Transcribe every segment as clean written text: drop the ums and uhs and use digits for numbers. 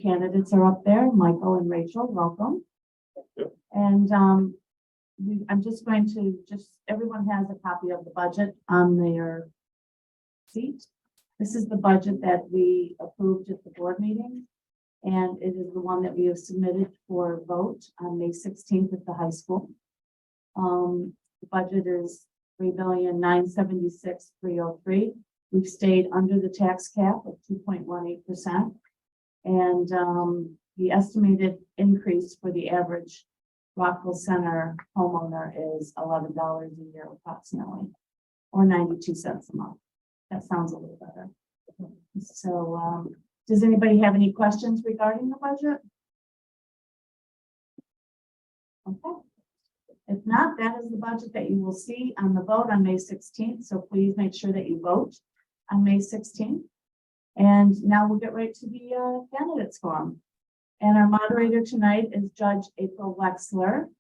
candidates are up there. Michael and Rachel, welcome. Yep. And I'm just going to everyone has a copy of the budget on their seat. This is the budget that we approved at the board meeting. And it is the one that we have submitted for vote on May 16th at the high school. The budget is $3,976,303. We've stayed under the tax cap of 2.18%. And the estimated increase for the average Rockville Center homeowner is $11 a year approximately, or 92 cents a month. That sounds a little better. So does anybody have any questions regarding the budget? Okay. If not, that is the budget that you will see on the vote on May 16th. So please make sure that you vote on May 16th. And now we'll get right to the candidates forum. And our moderator tonight is Judge April Wexler.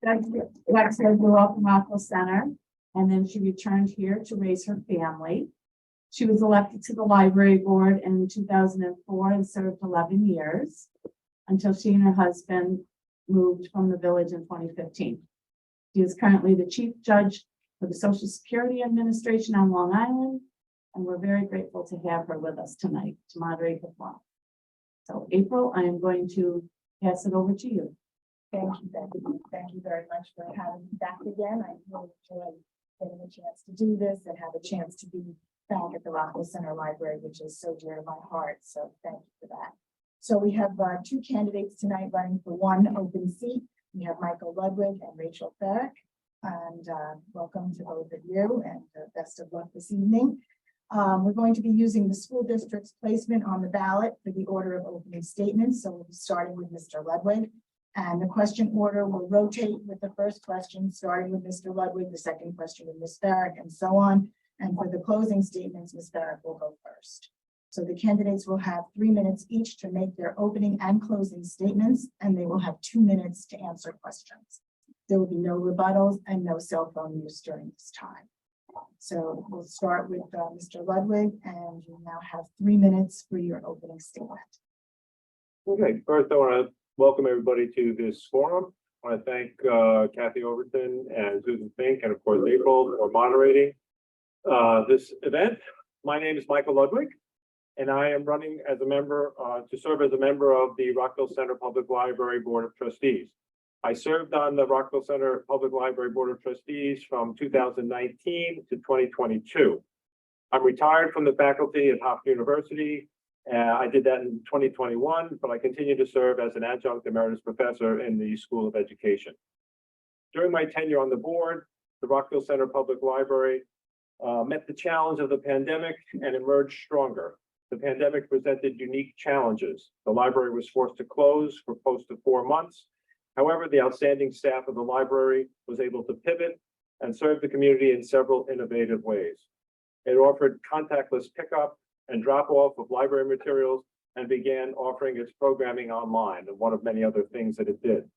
Judge Wexler grew up in Rockville Center, and then she returned here to raise her family. She was elected to the library board in 2004 and served 11 years until she and her husband moved from the village in 2015. She is currently the chief judge for the Social Security Administration on Long Island, and we're very grateful to have her with us tonight to moderate the forum. So April, I am going to pass it over to you. Thank you, Becky. Thank you very much for having me back again. I really enjoy getting a chance to do this and have a chance to be back at the Rockville Center Library, which is so dear to my heart. So thank you for that. So we have two candidates tonight running for one open seat. We have Michael Ludwig and Rachel Ferrick. And welcome to both of you, and best of luck this evening. We're going to be using the school district's placement on the ballot for the order of opening statements. So we'll be starting with Mr. Ludwig. And the question order will rotate with the first question, starting with Mr. Ludwig, the second question with Ms. Ferrick, and so on. And for the closing statements, Ms. Ferrick will go first. So the candidates will have 3 minutes each to make their opening and closing statements, and they will have 2 minutes to answer questions. There will be no rebuttals and no cell phone use during this time. So we'll start with Mr. Ludwig, and you now have 3 minutes for your opening statement. Okay, first I want to welcome everybody to this forum. I want to thank Kathy Overton and Susan Fink, and of course April, for moderating this event. My name is Michael Ludwig, and I am running as a member to serve as a member of the Rockville Center Public Library Board of Trustees. I served on the Rockville Center Public Library Board of Trustees from 2019 to 2022. I'm retired from the faculty at Hofstra University. I did that in 2021, but I continue to serve as an adjunct emeritus professor in the School of Education. During my tenure on the board, the Rockville Center Public Library met the challenge of the pandemic and emerged stronger. The pandemic presented unique challenges. The library was forced to close for close to 4 months. However, the outstanding staff of the library was able to pivot and serve the community in several innovative ways. It offered contactless pickup and drop-off of library materials and began offering its programming online, and one of many other things that it did.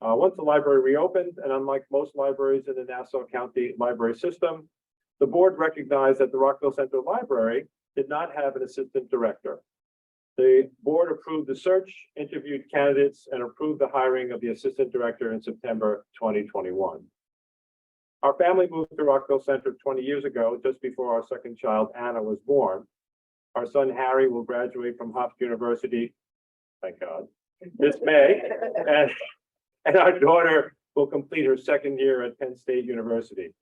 Once the library reopened, and unlike most libraries in the Nassau County library system, the board recognized that the Rockville Center Library did not have an assistant director. The board approved the search, interviewed candidates, and approved the hiring of the assistant director in September 2021. Our family moved to Rockville Center 20 years ago, just before our second child, Anna, was born. Our son, Harry, will graduate from Hofstra University, thank God, this May, and our daughter will complete her second year at Penn State University.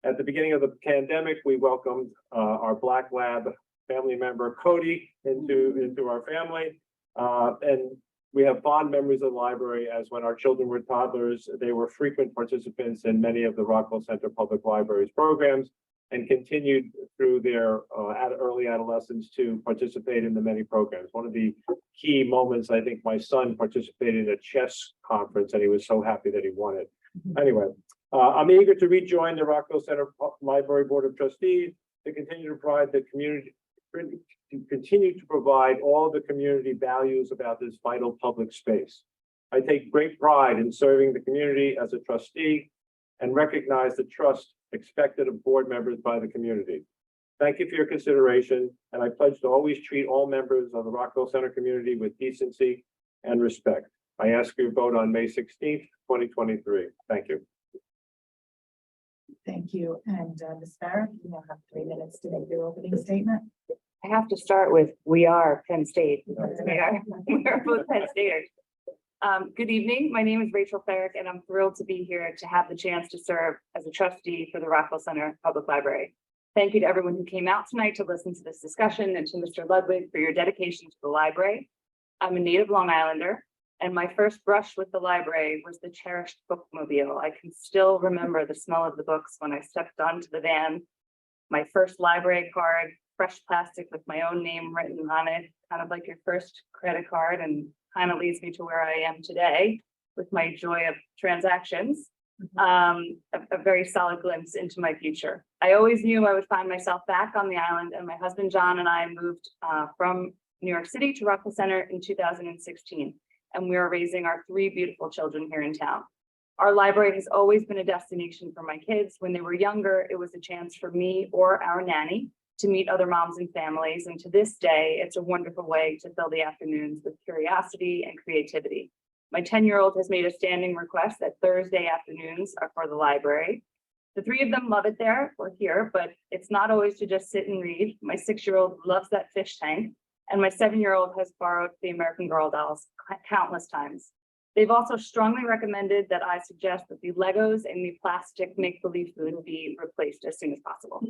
At the beginning of the pandemic, we welcomed our Black Lab family member, Cody, into our family. And we have fond memories of the library, as when our children were toddlers, they were frequent participants in many of the Rockville Center Public Library's programs, and continued through their early adolescence to participate in the many programs. One of the key moments, I think my son participated in a chess conference, and he was so happy that he won it. Anyway, I'm eager to rejoin the Rockville Center Library Board of Trustees to continue to provide the community, to continue to provide all the community values about this vital public space. I take great pride in serving the community as a trustee and recognize the trust expected of board members by the community. Thank you for your consideration, and I pledge to always treat all members of the Rockville Center community with decency and respect. I ask for your vote on May 16th, 2023. Thank you. Thank you. And Ms. Farrick, you now have 3 minutes to make your opening statement. I have to start with, we are Penn State. We are both Penn Staters. Good evening. My name is Rachel Farrick, and I'm thrilled to be here to have the chance to serve as a trustee for the Rockville Center Public Library. Thank you to everyone who came out tonight to listen to this discussion, and to Mr. Ludwig for your dedication to the library. I'm a native Long Islander, and my first brush with the library was the cherished bookmobile. I can still remember the smell of the books when I stepped onto the van. My first library card, fresh plastic with my own name written on it, kind of like your first credit card, and kind of leads me to where I am today with my joy of transactions. A very solid glimpse into my future. I always knew I would find myself back on the island, and my husband John and I moved from New York City to Rockville Center in 2016, and we are raising our 3 beautiful children here in town. Our library has always been a destination for my kids. When they were younger, it was a chance for me or our nanny to meet other moms and families, and to this day, it's a wonderful way to fill the afternoons with curiosity and creativity. My 10-year-old has made a standing request that Thursday afternoons are for the library. The 3 of them love it there or here, but it's not always to just sit and read. My 6-year-old loves that fish tank, and my 7-year-old has borrowed the American Girl dolls countless times. They've also strongly recommended that I suggest that the Legos and the plastic make-believe food be replaced as soon as possible.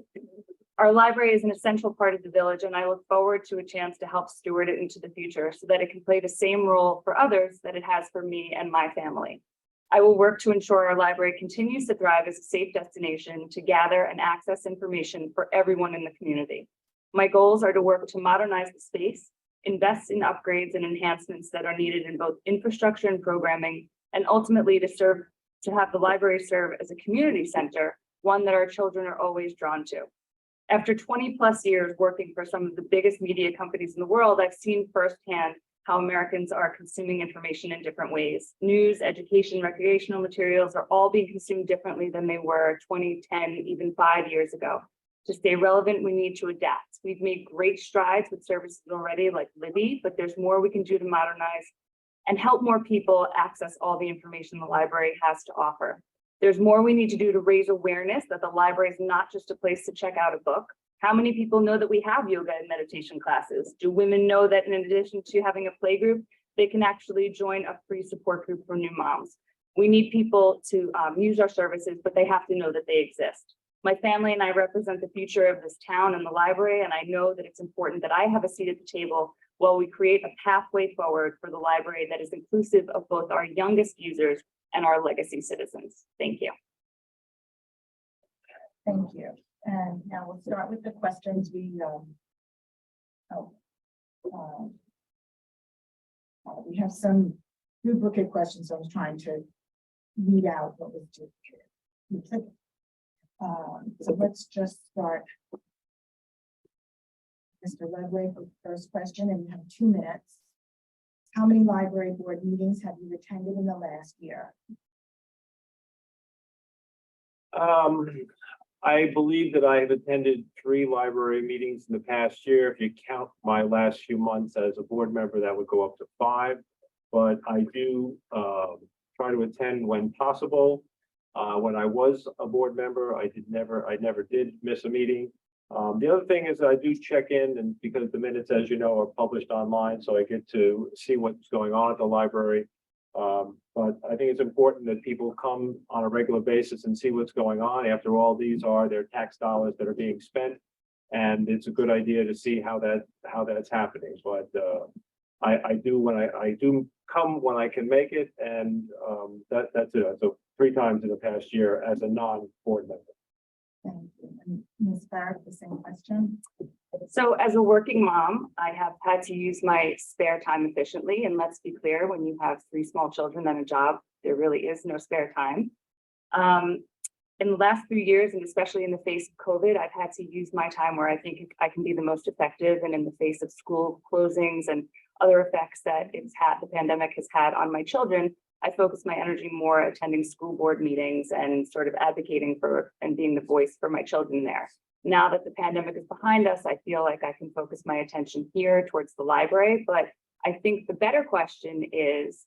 Our library is an essential part of the village, and I look forward to a chance to help steward it into the future so that it can play the same role for others that it has for me and my family. I will work to ensure our library continues to thrive as a safe destination to gather and access information for everyone in the community. My goals are to work to modernize the space, invest in upgrades and enhancements that are needed in both infrastructure and programming, and ultimately to have the library serve as a community center, one that our children are always drawn to. After 20+ years working for some of the biggest media companies in the world, I've seen firsthand how Americans are consuming information in different ways. News, education, recreational materials are all being consumed differently than they were 20, 10, even 5 years ago. To stay relevant, we need to adapt. We've made great strides with services already like Libby, but there's more we can do to modernize and help more people access all the information the library has to offer. There's more we need to do to raise awareness that the library is not just a place to check out a book. How many people know that we have yoga and meditation classes? Do women know that in addition to having a play group, they can actually join a free support group for new moms? We need people to use our services, but they have to know that they exist. My family and I represent the future of this town and the library, and I know that it's important that I have a seat at the table while we create a pathway forward for the library that is inclusive of both our youngest users and our legacy citizens. Thank you. Thank you. And now we'll start with the questions we have some duplicate questions. So I was trying to read out what was duplicate. So let's just start. Mr. Ludwig, with the first question, and you have 2 minutes. How many library board meetings have you attended in the last year? I believe that I have attended 3 library meetings in the past year. If you count my last few months as a board member, that would go up to 5. But I do try to attend when possible. When I was a board member, I never did miss a meeting. The other thing is I do check in, and because the minutes, as you know, are published online, so I get to see what's going on at the library. But I think it's important that people come on a regular basis and see what's going on. After all, these are their tax dollars that are being spent, and it's a good idea to see how that's happening. But I do come when I can make it, and that's it. So 3 times in the past year as a non-board member. Thank you. And Ms. Farrick, the same question. So as a working mom, I have had to use my spare time efficiently. And let's be clear, when you have 3 small children and a job, there really is no spare time. In the last few years, and especially in the face of COVID, I've had to use my time where I think I can be the most effective, and in the face of school closings and other effects that the pandemic has had on my children, I focus my energy more attending school board meetings and sort of advocating for and being the voice for my children there. Now that the pandemic is behind us, I feel like I can focus my attention here towards the library. But I think the better question is,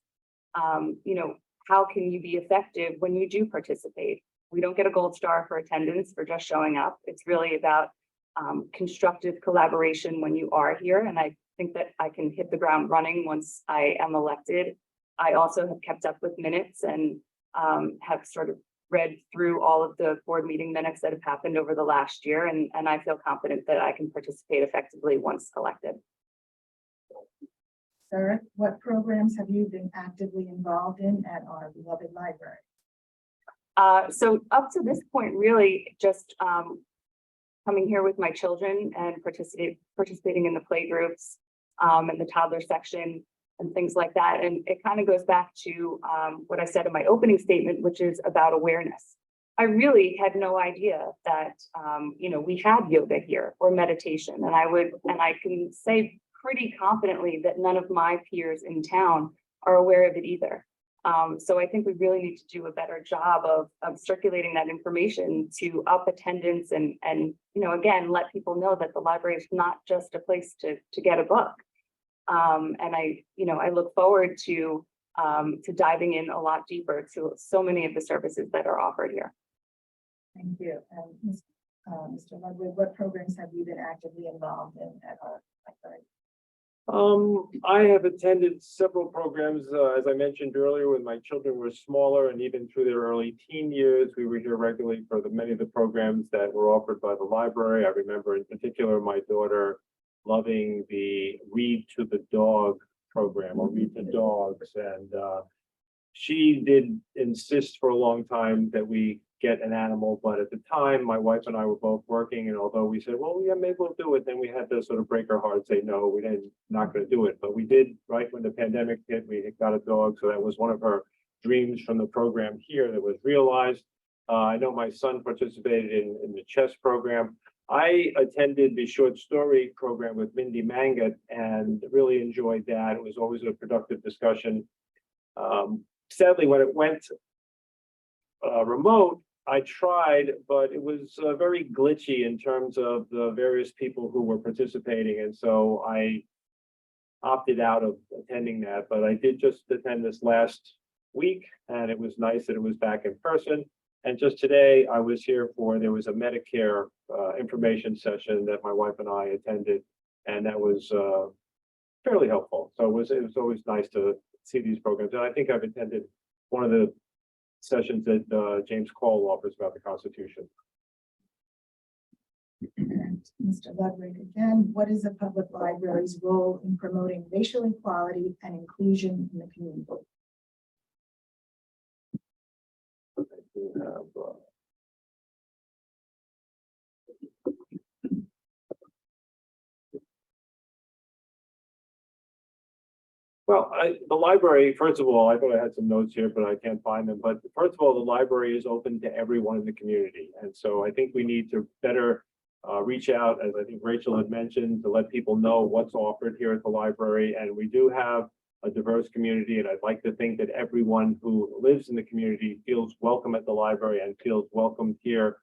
how can you be effective when you do participate? We don't get a gold star for attendance for just showing up. It's really about constructive collaboration when you are here. And I think that I can hit the ground running once I am elected. I also have kept up with minutes and have sort of read through all of the board meeting minutes that have happened over the last year. And I feel confident that I can participate effectively once elected. Sir, what programs have you been actively involved in at our beloved library? So up to this point, really just coming here with my children and participating in the play groups and the toddler section and things like that. And it kind of goes back to what I said in my opening statement, which is about awareness. I really had no idea that, we had yoga here or meditation. And I can say pretty confidently that none of my peers in town are aware of it either. So I think we really need to do a better job of circulating that information to up attendance and again, let people know that the library is not just a place to get a book. And I look forward to diving in a lot deeper to so many of the services that are offered here. Thank you. And Mr. Ludwig, what programs have you been actively involved in at our library? I have attended several programs, as I mentioned earlier, when my children were smaller and even through their early teen years, we were here regularly for many of the programs that were offered by the library. I remember in particular, my daughter loving the Read to the Dog program or Read to Dogs. And she did insist for a long time that we get an animal, but at the time my wife and I were both working, and although we said, well, yeah, maybe we'll do it, then we had to sort of break our heart, say no, we didn't, not going to do it. But we did, right when the pandemic hit, we got a dog, so that was one of her dreams from the program here that was realized. I know my son participated in the chess program. I attended the short story program with Mindy Mangat and really enjoyed that. It was always a productive discussion. Sadly, when it went remote, I tried, but it was very glitchy in terms of the various people who were participating. And so I opted out of attending that, but I did just attend this last week, and it was nice that it was back in person. And just today I was here there was a Medicare information session that my wife and I attended, and that was fairly helpful. So it was always nice to see these programs. And I think I've attended one of the sessions that James Cole offers about the Constitution. And Mr. Ludwig, again, what is the public library's role in promoting racial equality and inclusion in the community? Well, the library, first of all, I thought I had some notes here, but I can't find them. But first of all, the library is open to everyone in the community. And so I think we need to better reach out, as I think Rachel had mentioned, to let people know what's offered here at the library. And we do have a diverse community, and I'd like to think that everyone who lives in the community feels welcome at the library and feels welcome here.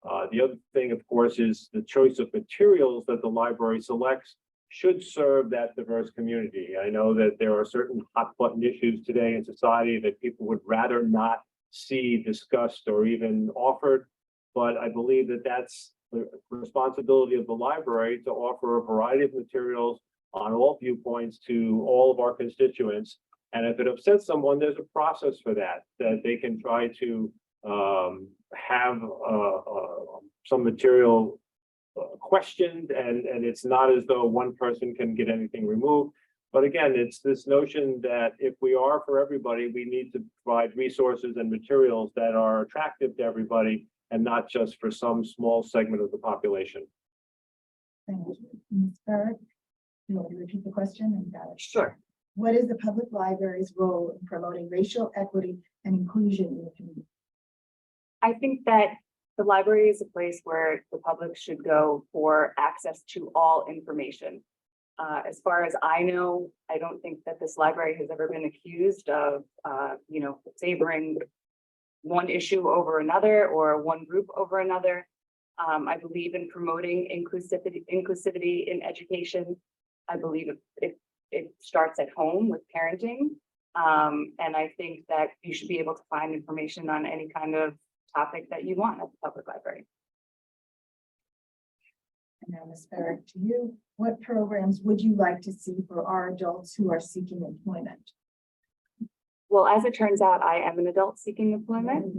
The other thing, of course, is the choice of materials that the library selects should serve that diverse community. I know that there are certain hot button issues today in society that people would rather not see discussed or even offered, but I believe that that's the responsibility of the library to offer a variety of materials on all viewpoints to all of our constituents. And if it upsets someone, there's a process for that they can try to have some material questioned, and it's not as though one person can get anything removed. But again, it's this notion that if we are for everybody, we need to provide resources and materials that are attractive to everybody and not just for some small segment of the population. Thank you. Ms. Barrett, you want to repeat the question? And got it. Sure. What is the public library's role in promoting racial equity and inclusion in the community? I think that the library is a place where the public should go for access to all information. As far as I know, I don't think that this library has ever been accused of, favoring one issue over another or one group over another. I believe in promoting inclusivity in education. I believe it starts at home with parenting. And I think that you should be able to find information on any kind of topic that you want at the public library. And now, Ms. Farrick, to you, what programs would you like to see for our adults who are seeking employment? Well, as it turns out, I am an adult seeking employment.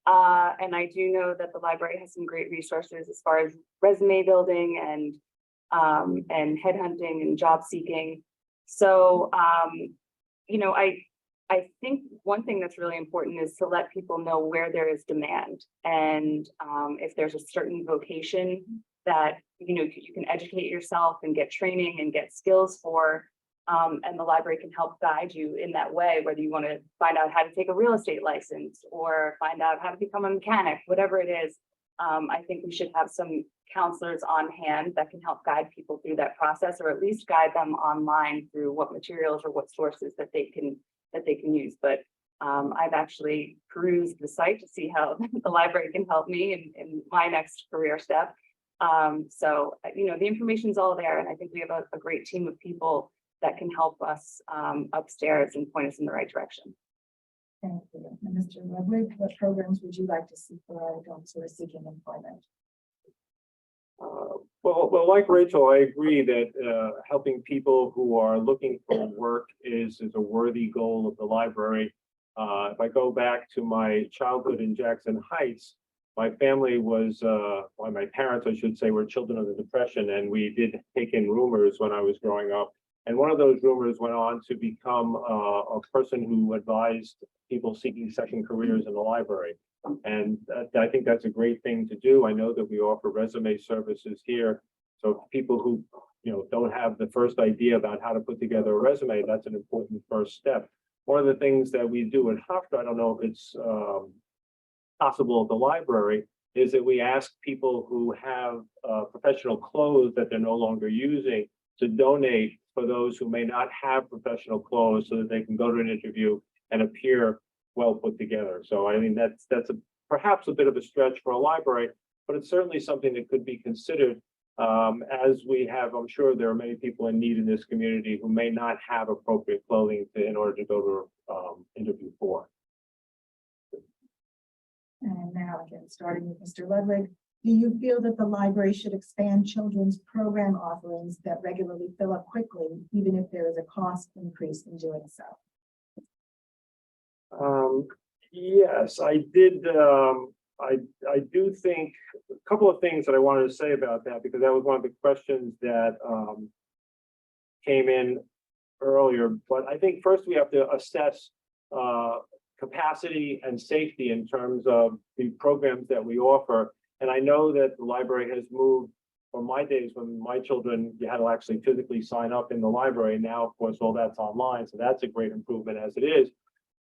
And I do know that the library has some great resources as far as resume building and headhunting and job seeking. So, you know, I think one thing that's really important is to let people know where there is demand. And if there's a certain vocation that, you know, you can educate yourself and get training and get skills for, and the library can help guide you in that way, whether you want to find out how to take a real estate license or find out how to become a mechanic, whatever it is. I think we should have some counselors on hand that can help guide people through that process, or at least guide them online through what materials or what sources that they can use. But I've actually perused the site to see how the library can help me in my next career step. So, you know, the information's all there, and I think we have a great team of people that can help us upstairs and point us in the right direction. Thank you. And Mr. Ludwig, what programs would you like to see for our adults who are seeking employment? Well, like Rachel, I agree that helping people who are looking for work is a worthy goal of the library. If I go back to my childhood in Jackson Heights, my family was, well, my parents, I should say, were children of the Depression, and we did take in roomers when I was growing up. And one of those roomers went on to become a person who advised people seeking second careers in the library. And I think that's a great thing to do. I know that we offer resume services here. So people who, you know, don't have the first idea about how to put together a resume, that's an important first step. One of the things that we do at Hofstra, I don't know if it's possible at the library, is that we ask people who have professional clothes that they're no longer using to donate for those who may not have professional clothes, so that they can go to an interview and appear well put together. So I mean, that's perhaps a bit of a stretch for a library, but it's certainly something that could be considered, as we have. I'm sure there are many people in need in this community who may not have appropriate clothing in order to go to interview for. And now again, starting with Mr. Ludwig, do you feel that the library should expand children's program offerings that regularly fill up quickly, even if there is a cost increase in doing so? Yes, I did. I do think a couple of things that I wanted to say about that, because that was one of the questions that came in earlier. But I think first we have to assess capacity and safety in terms of the programs that we offer. And I know that the library has moved from my days when my children, you had to actually physically sign up in the library. Now, of course, all that's online. So that's a great improvement as it is.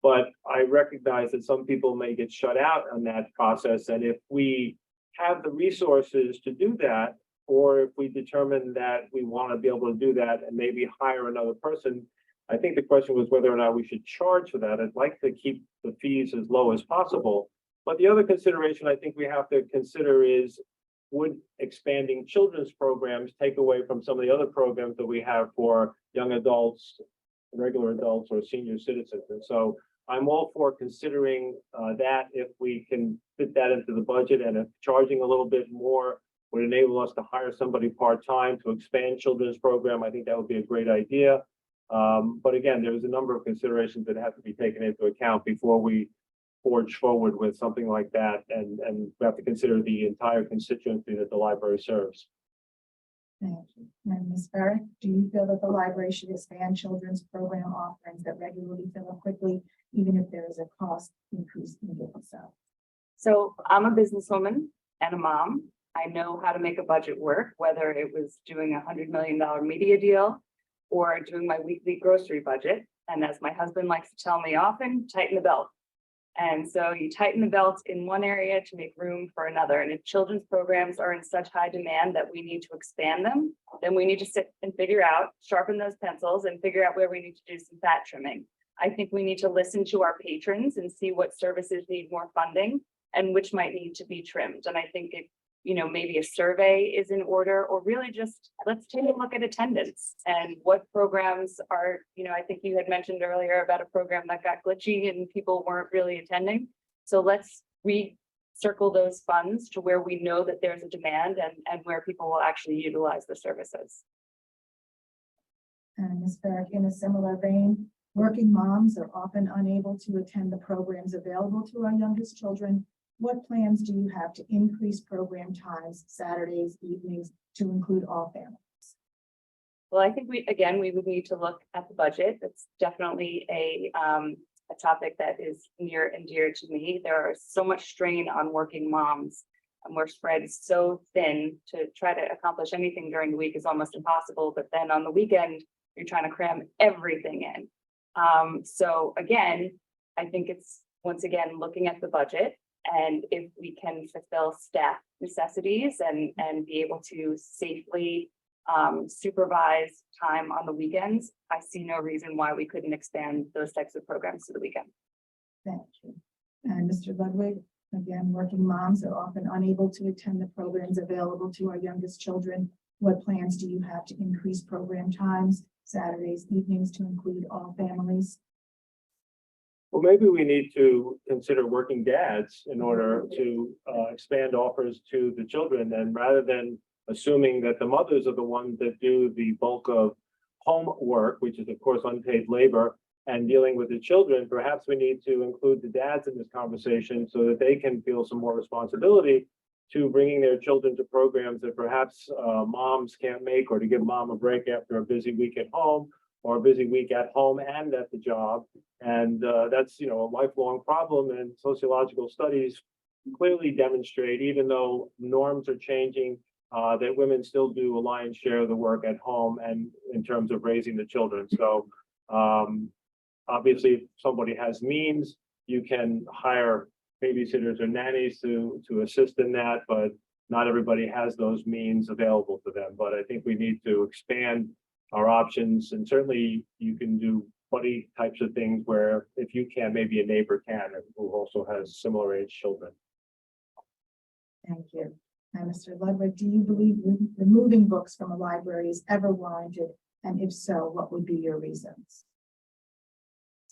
But I recognize that some people may get shut out on that process. And if we have the resources to do that, or if we determine that we want to be able to do that and maybe hire another person, I think the question was whether or not we should charge for that. I'd like to keep the fees as low as possible. But the other consideration I think we have to consider is, would expanding children's programs take away from some of the other programs that we have for young adults, regular adults, or senior citizens? And so I'm all for considering that if we can fit that into the budget, and if charging a little bit more would enable us to hire somebody part-time to expand children's program, I think that would be a great idea. But again, there's a number of considerations that have to be taken into account before we forge forward with something like that, and we have to consider the entire constituency that the library serves. Thank you. And Ms. Farrick, do you feel that the library should expand children's program offerings that regularly fill up quickly, even if there is a cost increase in doing so? So I'm a businesswoman and a mom. I know how to make a budget work, whether it was doing $100 million media deal or doing my weekly grocery budget. And as my husband likes to tell me often, tighten the belt. And so you tighten the belt in one area to make room for another. And if children's programs are in such high demand that we need to expand them, then we need to sit and figure out, sharpen those pencils and figure out where we need to do some fat trimming. I think we need to listen to our patrons and see what services need more funding and which might need to be trimmed. And I think maybe a survey is in order, or really just let's take a look at attendance and what programs are, I think you had mentioned earlier about a program that got glitchy and people weren't really attending. So let's recircle those funds to where we know that there's a demand and where people will actually utilize the services. And Ms. Barrett, in a similar vein, working moms are often unable to attend the programs available to our youngest children. What plans do you have to increase program times, Saturdays, evenings, to include all families? Well, I think we would need to look at the budget. It's definitely a topic that is near and dear to me. There is so much strain on working moms, and we're spread so thin to try to accomplish anything during the week is almost impossible. But then on the weekend, you're trying to cram everything in. So again, I think it's once again looking at the budget, and if we can fulfill staff necessities and be able to safely supervise time on the weekends, I see no reason why we couldn't expand those types of programs to the weekend. Thank you. And Mr. Ludwig, again, working moms are often unable to attend the programs available to our youngest children. What plans do you have to increase program times, Saturdays, evenings, to include all families? Well, maybe we need to consider working dads in order to expand offers to the children, and rather than assuming that the mothers are the ones that do the bulk of home work, which is of course unpaid labor, and dealing with the children, perhaps we need to include the dads in this conversation so that they can feel some more responsibility to bringing their children to programs that perhaps moms can't make, or to give mom a break after a busy week at home, or a busy week at home and at the job. And that's, a lifelong problem, and sociological studies clearly demonstrate, even though norms are changing, that women still do a lion's share of the work at home and in terms of raising the children. So obviously, if somebody has means, you can hire babysitters or nannies to assist in that, but not everybody has those means available to them. But I think we need to expand our options, and certainly you can do buddy types of things where if you can, maybe a neighbor can, who also has similar age children. Thank you. And Mr. Ludwig, do you believe removing books from a library is ever warranted? And if so, what would be your reasons?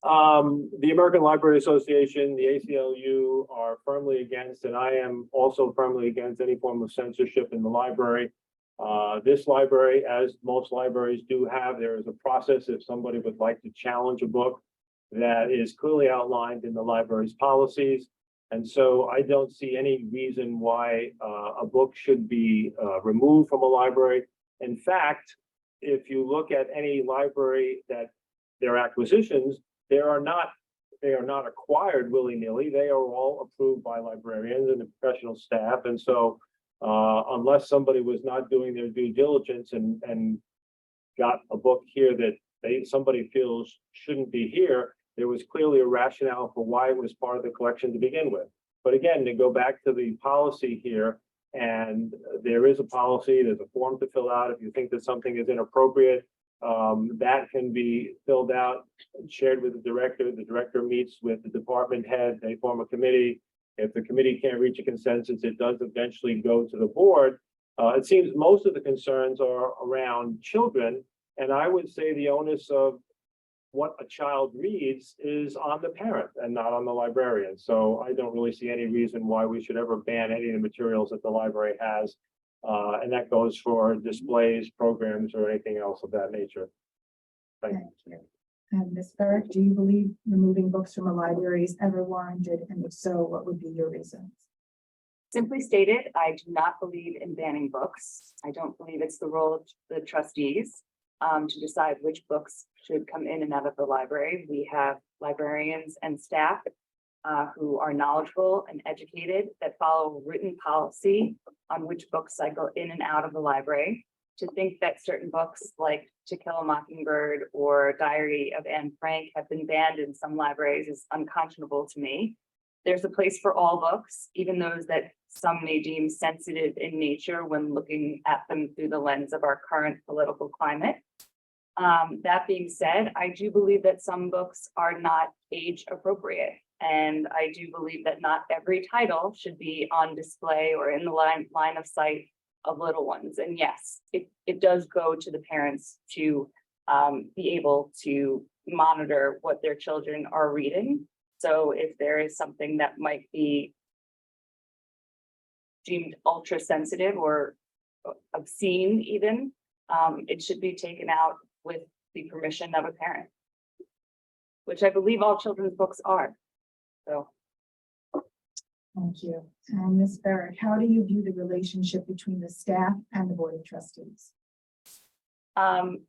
The American Library Association, the ACLU, are firmly against, and I am also firmly against any form of censorship in the library. This library, as most libraries do have, there is a process if somebody would like to challenge a book that is clearly outlined in the library's policies. And so I don't see any reason why a book should be removed from a library. In fact, if you look at any library that their acquisitions, they are not acquired willy-nilly. They are all approved by librarians and the professional staff. And so unless somebody was not doing their due diligence and got a book here that somebody feels shouldn't be here, there was clearly a rationale for why it was part of the collection to begin with. But again, to go back to the policy here, and there is a policy, there's a form to fill out if you think that something is inappropriate. That can be filled out and shared with the director. The director meets with the department head, they form a committee. If the committee can't reach a consensus, it does eventually go to the board. It seems most of the concerns are around children, and I would say the onus of what a child reads is on the parent and not on the librarian. So I don't really see any reason why we should ever ban any of the materials that the library has. And that goes for displays, programs, or anything else of that nature. Thank you. And Ms. Ferrick, do you believe removing books from a library is ever warranted? And if so, what would be your reasons? Simply stated, I do not believe in banning books. I don't believe it's the role of the trustees to decide which books should come in and out of the library. We have librarians and staff who are knowledgeable and educated that follow written policy on which books cycle in and out of the library. To think that certain books like To Kill a Mockingbird or Diary of Anne Frank have been banned in some libraries is unconscionable to me. There's a place for all books, even those that some may deem sensitive in nature when looking at them through the lens of our current political climate. That being said, I do believe that some books are not age appropriate. And I do believe that not every title should be on display or in the line of sight of little ones. And yes, it does go to the parents to be able to monitor what their children are reading. So if there is something that might be deemed ultra sensitive or obscene even, it should be taken out with the permission of a parent, which I believe all children's books are. So. Thank you. And Ms. Barrett, how do you view the relationship between the staff and the Board of Trustees? I'm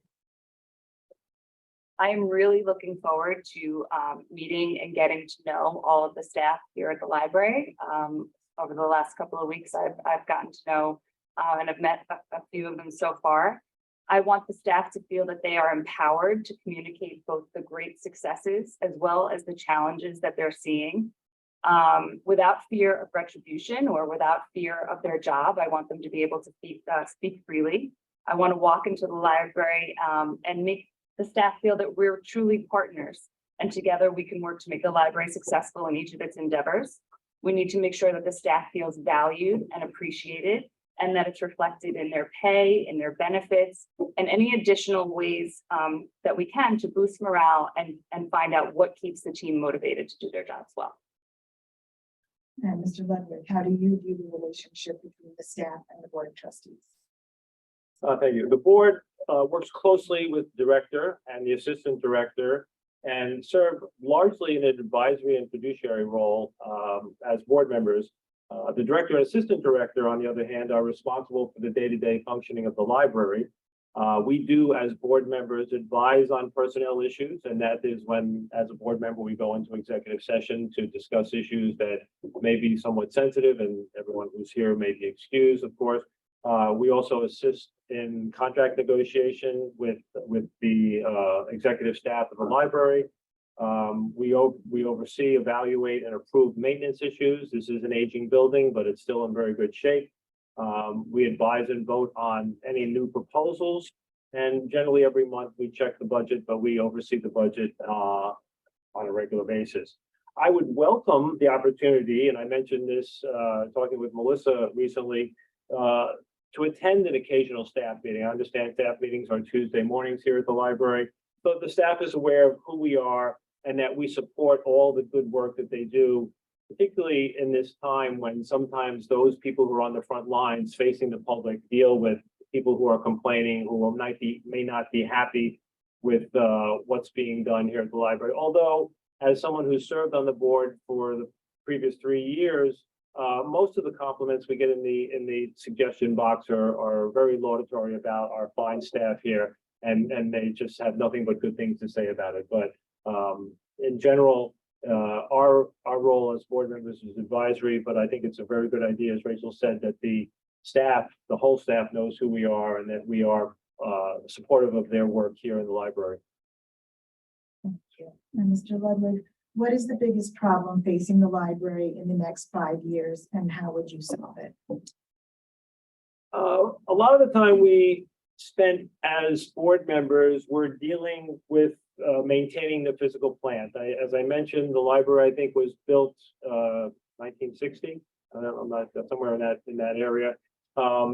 really looking forward to meeting and getting to know all of the staff here at the library. Over the last couple of weeks, I've gotten to know and I've met a few of them so far. I want the staff to feel that they are empowered to communicate both the great successes as well as the challenges that they're seeing. Without fear of retribution or without fear of their job. I want them to be able to speak freely. I want to walk into the library and make the staff feel that we're truly partners, and together we can work to make the library successful in each of its endeavors. We need to make sure that the staff feels valued and appreciated, and that it's reflected in their pay, in their benefits, and any additional ways that we can to boost morale and find out what keeps the team motivated to do their jobs well. And Mr. Ludwig, how do you view the relationship between the staff and the Board of Trustees? Thank you. The board works closely with the director and the assistant director and serve largely in an advisory and fiduciary role as board members. The director and assistant director, on the other hand, are responsible for the day-to-day functioning of the library. We do, as board members, advise on personnel issues, and that is when, as a board member, we go into executive session to discuss issues that may be somewhat sensitive, and everyone who's here may be excused, of course. We also assist in contract negotiation with the executive staff of the library. We oversee, evaluate, and approve maintenance issues. This is an aging building, but it's still in very good shape. We advise and vote on any new proposals, and generally every month we check the budget, but we oversee the budget on a regular basis. I would welcome the opportunity, and I mentioned this talking with Melissa recently, to attend an occasional staff meeting. I understand staff meetings are Tuesday mornings here at the library, but the staff is aware of who we are and that we support all the good work that they do, particularly in this time when sometimes those people who are on the front lines facing the public deal with people who are complaining, who may not be happy with what's being done here at the library. Although, as someone who served on the board for the previous 3 years, most of the compliments we get in the suggestion box are very laudatory about our fine staff here, and they just have nothing but good things to say about it. But in general, our role as board members is advisory, but I think it's a very good idea, as Rachel said, that the whole staff knows who we are and that we are supportive of their work here in the library. Thank you. And Mr. Ludwig, what is the biggest problem facing the library in the next 5 years, and how would you solve it? A lot of the time we spent as board members, we're dealing with maintaining the physical plant. As I mentioned, the library, I think, was built 1960. I'm not somewhere in that area.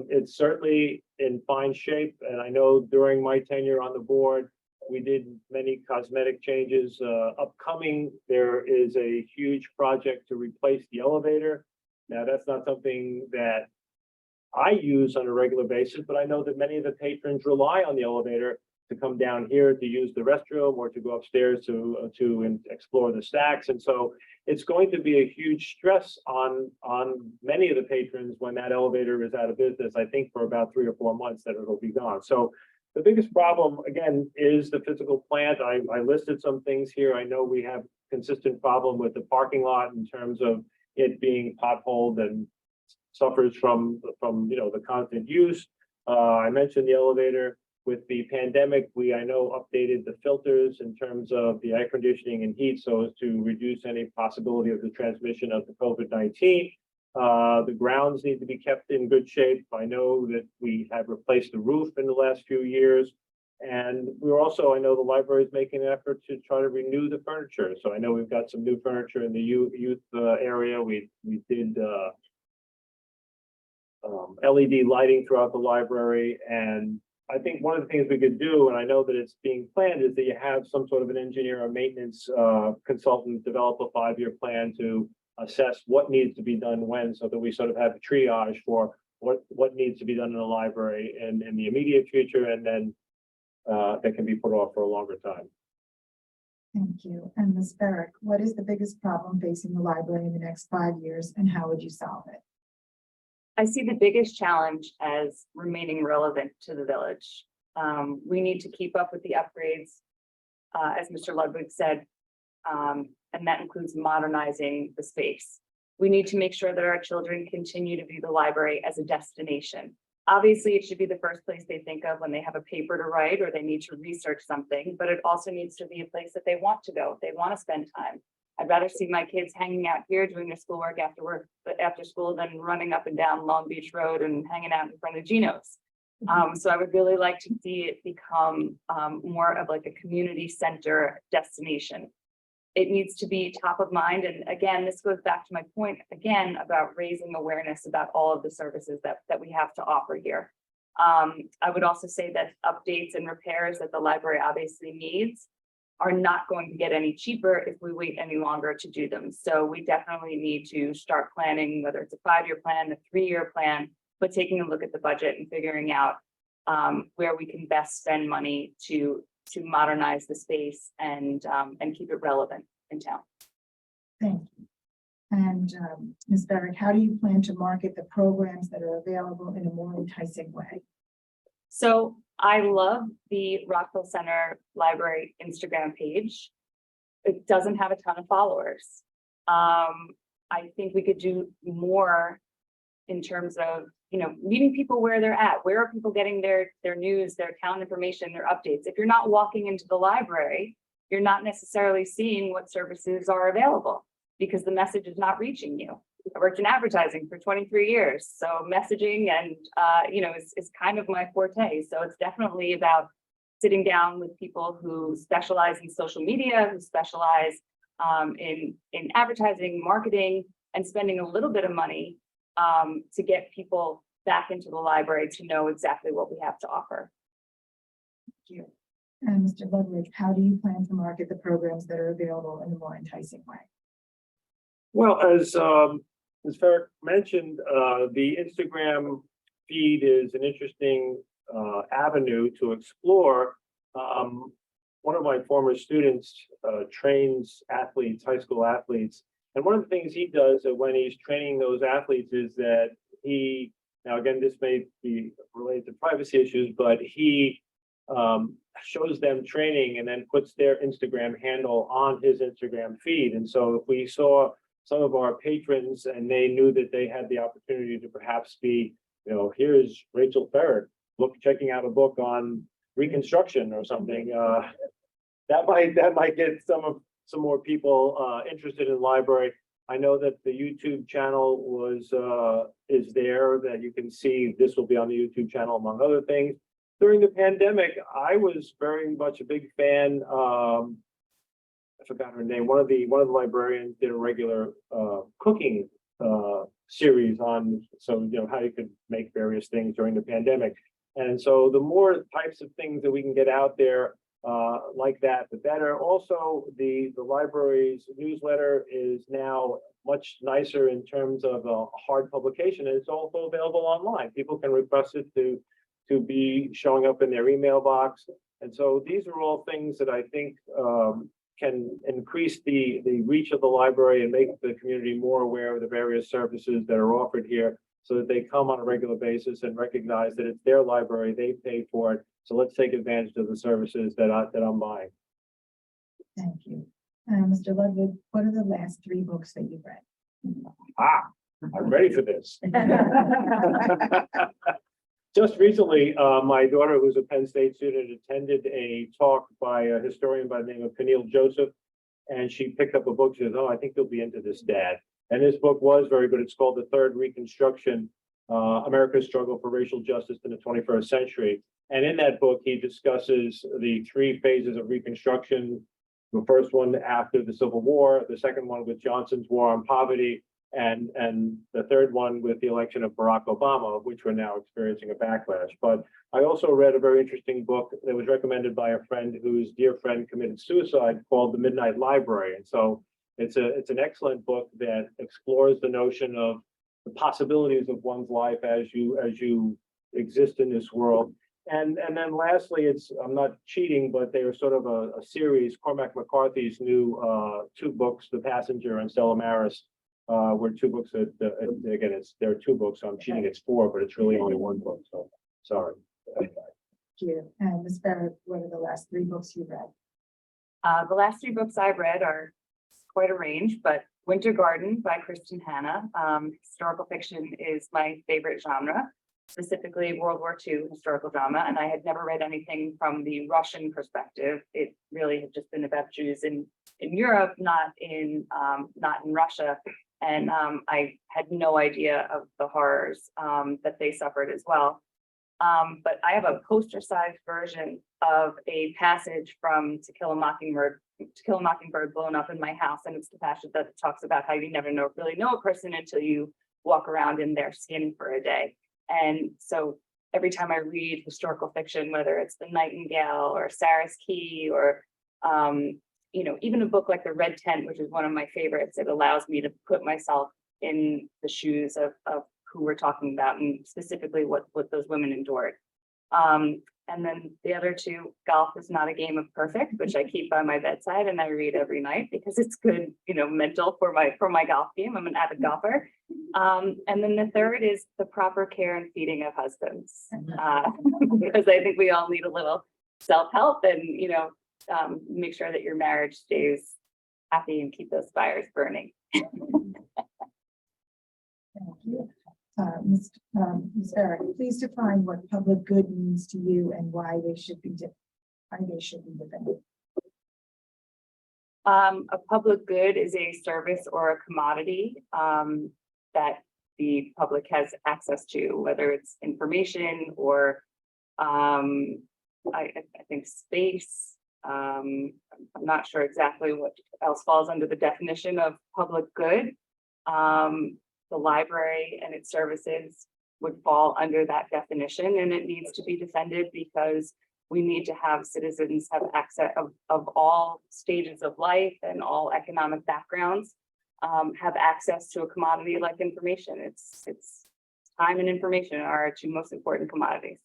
It's certainly in fine shape, and I know during my tenure on the board, we did many cosmetic changes. Upcoming, there is a huge project to replace the elevator. Now, that's not something that I use on a regular basis, but I know that many of the patrons rely on the elevator to come down here to use the restroom or to go upstairs to explore the stacks. And so it's going to be a huge stress on many of the patrons when that elevator is out of business. I think for about 3 or 4 months that it'll be gone. So the biggest problem, again, is the physical plant. I listed some things here. I know we have consistent problem with the parking lot in terms of it being potholed and suffers from the constant use. I mentioned the elevator. With the pandemic, I know updated the filters in terms of the air conditioning and heat so as to reduce any possibility of the transmission of the COVID-19. The grounds need to be kept in good shape. I know that we have replaced the roof in the last few years. And we're also, I know the library is making an effort to try to renew the furniture. So I know we've got some new furniture in the youth area. We did LED lighting throughout the library. And I think one of the things we could do, and I know that it's being planned, is that you have some sort of an engineer or maintenance consultant develop a 5-year plan to assess what needs to be done when, so that we sort of have a triage for what needs to be done in the library in the immediate future, and then that can be put off for a longer time. Thank you. And Ms. Barrick, what is the biggest problem facing the library in the next 5 years, and how would you solve it? I see the biggest challenge as remaining relevant to the village. We need to keep up with the upgrades, as Mr. Ludwig said, and that includes modernizing the space. We need to make sure that our children continue to view the library as a destination. Obviously, it should be the first place they think of when they have a paper to write or they need to research something, but it also needs to be a place that they want to go, if they want to spend time. I'd rather see my kids hanging out here doing their schoolwork after school than running up and down Long Beach Road and hanging out in front of Geno's. So I would really like to see it become more of like a community center destination. It needs to be top of mind. And again, this goes back to my point again about raising awareness about all of the services that we have to offer here. I would also say that updates and repairs that the library obviously needs are not going to get any cheaper if we wait any longer to do them. So we definitely need to start planning, whether it's a 5-year plan, a 3-year plan, but taking a look at the budget and figuring out where we can best spend money to modernize the space and keep it relevant in town. Thank you. And Ms. Barrick, how do you plan to market the programs that are available in a more enticing way? So I love the Rockville Center Library Instagram page. It doesn't have a ton of followers. I think we could do more in terms of, meeting people where they're at. Where are people getting their news, their town information, their updates? If you're not walking into the library, you're not necessarily seeing what services are available because the message is not reaching you. I worked in advertising for 23 years. So messaging and, is kind of my forte. So it's definitely about sitting down with people who specialize in social media, who specialize in advertising, marketing, and spending a little bit of money to get people back into the library to know exactly what we have to offer. Thank you. And Mr. Ludwig, how do you plan to market the programs that are available in a more enticing way? Well, as Ferrick mentioned, the Instagram feed is an interesting avenue to explore. One of my former students trains athletes, high school athletes. And one of the things he does when he's training those athletes is that now again, this may be related to privacy issues, but he shows them training and then puts their Instagram handle on his Instagram feed. And so if we saw some of our patrons and they knew that they had the opportunity to perhaps be, here's Rachel Ferrick, checking out a book on Reconstruction or something, that might get some more people interested in the library. I know that the YouTube channel is there, that you can see. This will be on the YouTube channel, among other things. During the pandemic, I was very much a big fan. I forgot her name. One of the librarians did a regular cooking series on how you could make various things during the pandemic. And so the more types of things that we can get out there like that, the better. Also, the library's newsletter is now much nicer in terms of a hard publication, and it's also available online. People can request it to be showing up in their email box. And so these are all things that I think can increase the reach of the library and make the community more aware of the various services that are offered here, so that they come on a regular basis and recognize that it's their library, they paid for it. So let's take advantage of the services that I'm buying. Thank you. Mr. Ludwig, what are the last 3 books that you've read? I'm ready for this. Just recently, my daughter, who's a Penn State student, attended a talk by a historian by the name of Keneal Joseph, and she picked up a book. She says, "Oh, I think you'll be into this, Dad." And this book was very good. It's called The Third Reconstruction, America's Struggle for Racial Justice in the 21st Century. And in that book, he discusses the three phases of Reconstruction. The first one after the Civil War, the second one with Johnson's War on Poverty, and the third one with the election of Barack Obama, of which we're now experiencing a backlash. But I also read a very interesting book that was recommended by a friend whose dear friend committed suicide called The Midnight Library. And so it's an excellent book that explores the notion of the possibilities of one's life as you exist in this world. And then lastly, I'm not cheating, but they are sort of a series. Cormac McCarthy's new two books, The Passenger and Stella Maris, were two books that, again, there are two books, so I'm cheating, it's four, but it's really only one book, so sorry. Thank you. And Ms. Barrett, what are the last three books you read? The last three books I've read are quite a range, but Winter Garden by Kristen Hanna. Historical fiction is my favorite genre, specifically World War II historical drama, and I had never read anything from the Russian perspective. It really had just been about Jews in Europe, not in Russia. And I had no idea of the horrors that they suffered as well. But I have a poster-sized version of a passage from To Kill a Mockingbird blown up in my house, and it's the passage that talks about how you never really know a person until you walk around in their skin for a day. And so every time I read historical fiction, whether it's The Nightingale or Sarah's Key or even a book like The Red Tent, which is one of my favorites, it allows me to put myself in the shoes of who we're talking about and specifically what those women endured. And then the other two, Golf is Not a Game of Perfect, which I keep by my bedside and I read every night because it's good, mental for my golf game. I'm an avid golfer. And then the third is The Proper Care and Feeding of Husbands, because I think we all need a little self-help and, make sure that your marriage stays happy and keep those fires burning. Thank you. Ms. Barrett, please define what public good means to you and why they should be defended. A public good is a service or a commodity that the public has access to, whether it's information or I think space. I'm not sure exactly what else falls under the definition of public good. The library and its services would fall under that definition, and it needs to be defended because we need to have citizens have access of all stages of life and all economic backgrounds, have access to a commodity like information. It's time and information are our two most important commodities.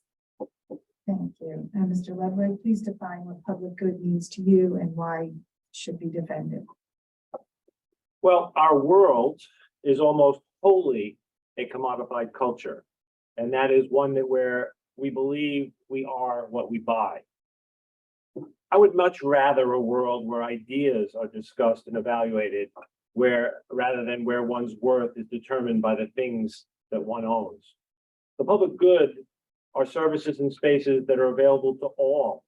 Thank you. And Mr. Ludwig, please define what public good means to you and why it should be defended. Well, our world is almost wholly a commodified culture, and that is one where we believe we are what we buy. I would much rather a world where ideas are discussed and evaluated, rather than where one's worth is determined by the things that one owns. The public good are services and spaces that are available to all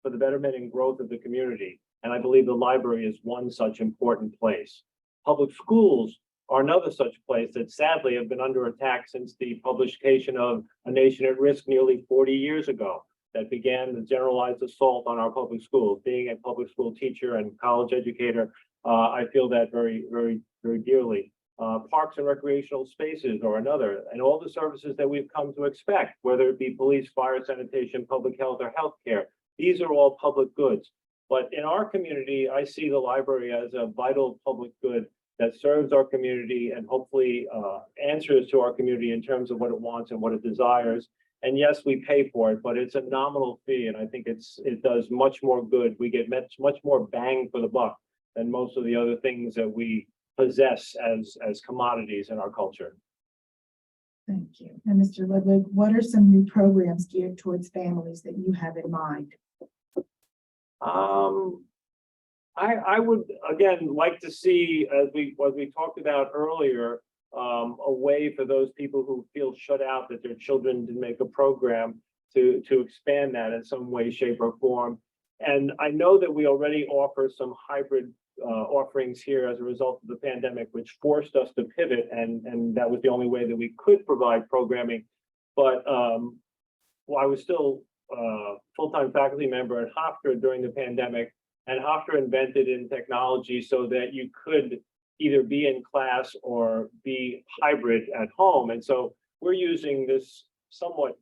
for the betterment and growth of the community, and I believe the library is one such important place. Public schools are another such place that sadly have been under attack since the publication of A Nation at Risk nearly 40 years ago that began the generalized assault on our public schools. Being a public school teacher and college educator, I feel that very, very, very dearly. Parks and recreational spaces are another, and all the services that we've come to expect, whether it be police, fire, sanitation, public health, or healthcare. These are all public goods. But in our community, I see the library as a vital public good that serves our community and hopefully answers to our community in terms of what it wants and what it desires. And yes, we pay for it, but it's a nominal fee, and I think it does much more good. We get much more bang for the buck than most of the other things that we possess as commodities in our culture. Thank you. And Mr. Ludwig, what are some new programs geared towards families that you have in mind? I would again like to see, as we talked about earlier, a way for those people who feel shut out that their children didn't make a program to expand that in some way, shape, or form. And I know that we already offer some hybrid offerings here as a result of the pandemic, which forced us to pivot, and that was the only way that we could provide programming. But I was still full-time faculty member at Hofstra during the pandemic. And Hofstra invented in technology so that you could either be in class or be hybrid at home. And so we're using this somewhat